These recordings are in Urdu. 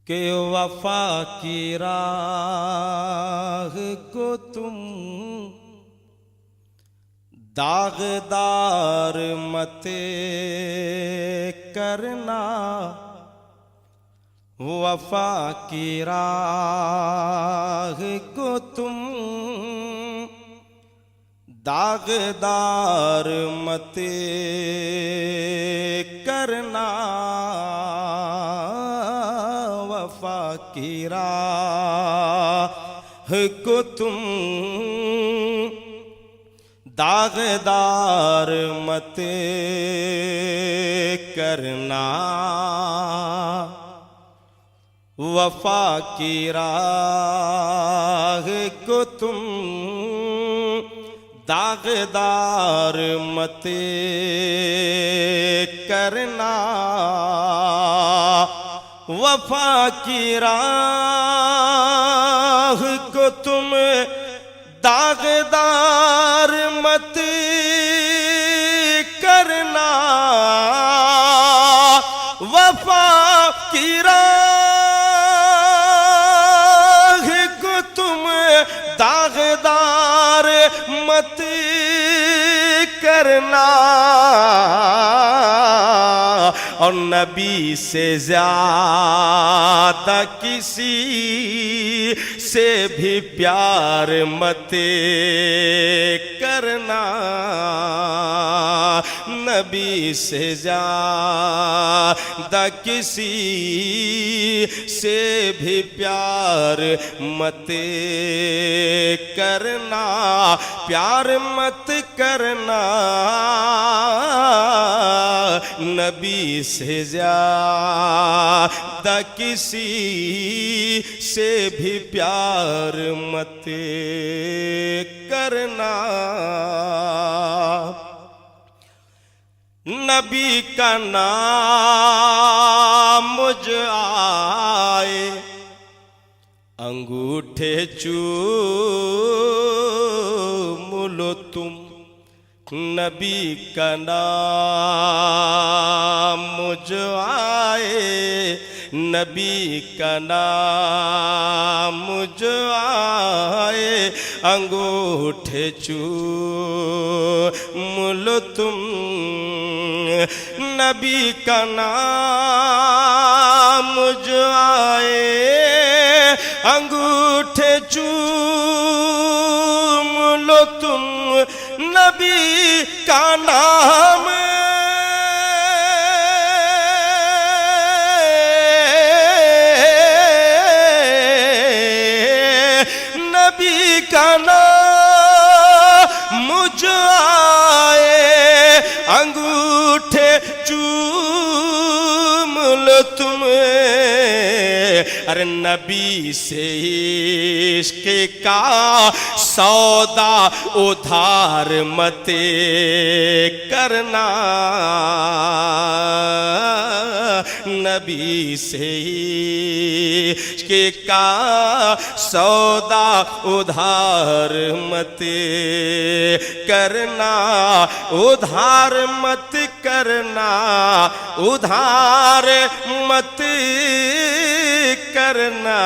کہ وفا کی راہ کو تم داغدار مت کرنا، وفا کی راہ کو تم داغدار مت کرنا، وفا کی راہ کو تم داغدار مت کرنا، وفا کی راہ کو تم داغدار مت کرنا، وفا کی راہ کو تم داغدار مت کرنا، وفا کی راہ کو تم داغدار مت کرنا، اور نبی سے زیادہ کسی سے بھی پیار مت کرنا، نبی سے زیادہ کسی سے بھی پیار مت کرنا، پیار مت کرنا، نبی سے زیادہ کسی سے بھی پیار مت کرنا، نبی کا نام مجھ آئے انگوٹھے چوم لو تم، نبی کا نام مجھ آئے، نبی کا نام مجھ آئے انگوٹھے چوم لو تم، نبی کا نام مجھ آئے انگوٹھے چوم لو تم، نبی کا نام نبی کا نام مجھ آئے انگوٹھے چوم لو تم، ارے نبی سے عشق کا سودا ادھار مت کرنا، نبی سے عشق کا سودا ادھار مت کرنا، ادھار مت کرنا، ادھار مت کرنا،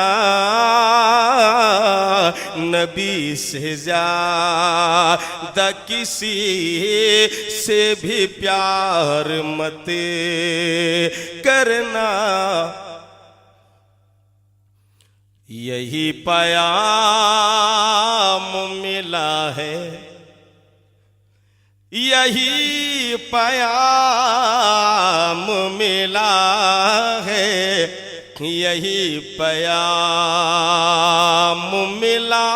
نبی سے زیادہ کسی سے بھی پیار مت کرنا، یہی پیام ملا ہے، یہی پیام ملا ہے، یہی پیام ملا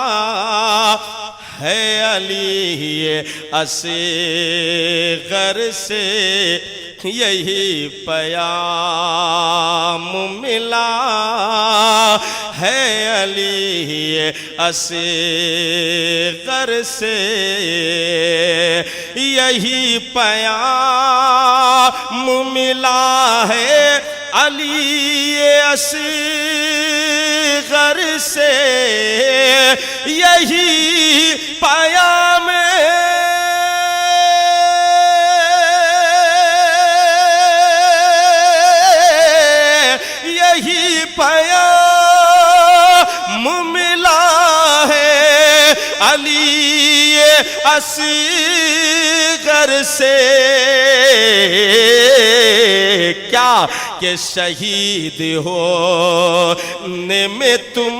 ہے علی اصغر سے، یہی پیام ملا ہے علی اصغر سے، یہی پیام ملا ہے علی اصغر سے، یہی پیام پیام ملا ہے علی اصغر سے، کیا کہ شہید ہونے میں تم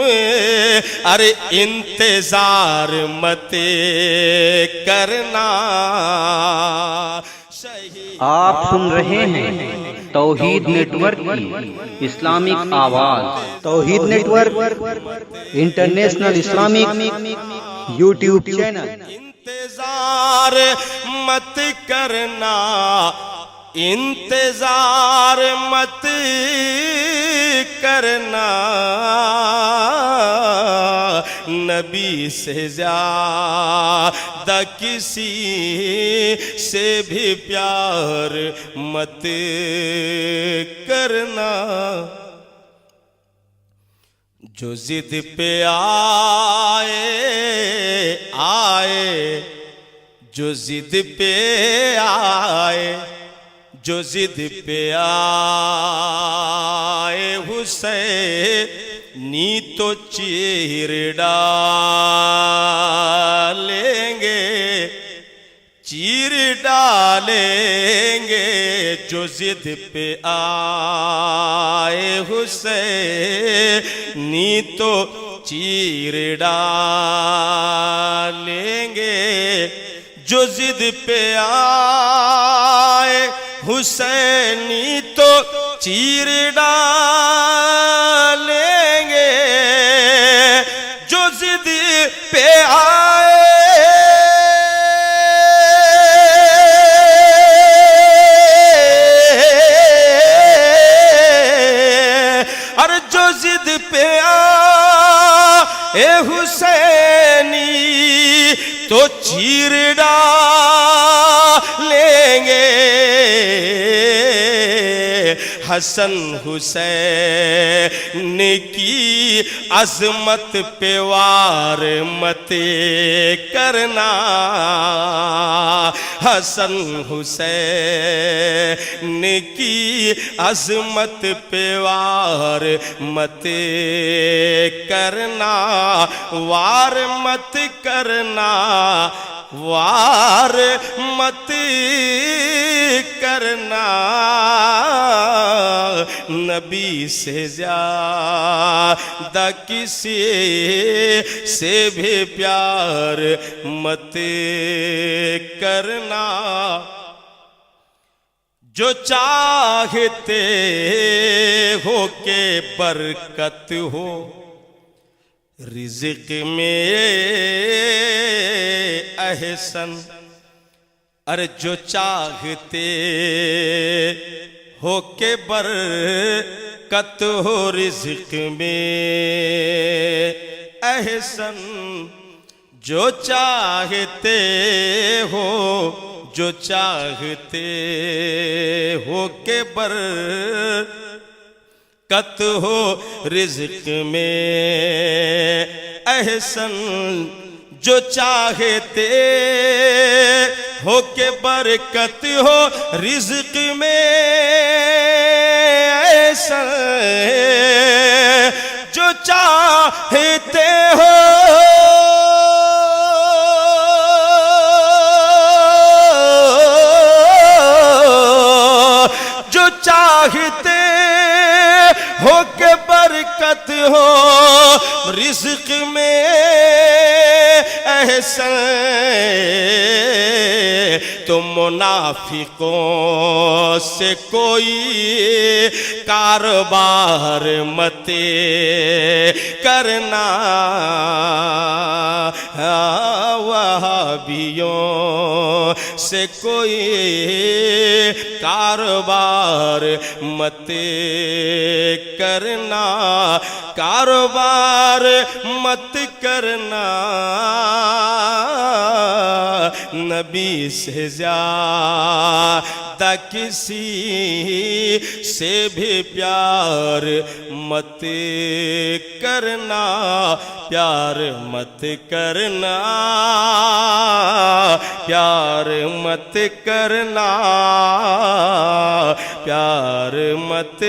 ارے انتظار مت کرنا۔ آپ سن رہے ہیں توحید نیٹ ورک کی اسلامک آواز۔ Tauheed network international Islamic YouTube channel. انتظار مت کرنا، انتظار مت کرنا، نبی سے زیادہ کسی سے بھی پیار مت کرنا۔ جو ضد پہ آئے، جو ضد پہ آئے، جو ضد پہ آئے حسینی تو چیر ڈالیں گے، چیر ڈالیں گے۔ جو ضد پہ آئے حسینی تو چیر ڈالیں گے، جو ضد پہ آئے حسینی تو چیر ڈالیں گے، جو ضد پہ آئے اور جو ضد پہ آئے حسینی تو چیر ڈالیں گے۔ حسن حسین کی عظمت پہ وار مت کرنا، حسن حسین کی عظمت پہ وار مت کرنا، وار مت کرنا، وار مت کرنا، نبی سے زیادہ کسی سے بھی پیار مت کرنا۔ جو چاہتے ہو کہ برکت ہو رزق میں احسن، ارے جو چاہتے ہو کہ برکت ہو رزق میں احسن، جو چاہتے ہو، جو چاہتے ہو کہ برکت ہو رزق میں احسن، جو چاہتے ہو کہ برکت ہو رزق میں احسن، جو چاہتے ہو چاہتے ہو کہ برکت ہو رزق میں احسن، تو منافقوں سے کوئی کاروبار مت کرنا، وہابیوں سے کوئی کاروبار مت کرنا، کاروبار مت کرنا، نبی سے زیادہ کسی سے بھی پیار مت کرنا، پیار مت کرنا، پیار مت کرنا، پیار پیار مت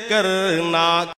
کرنا.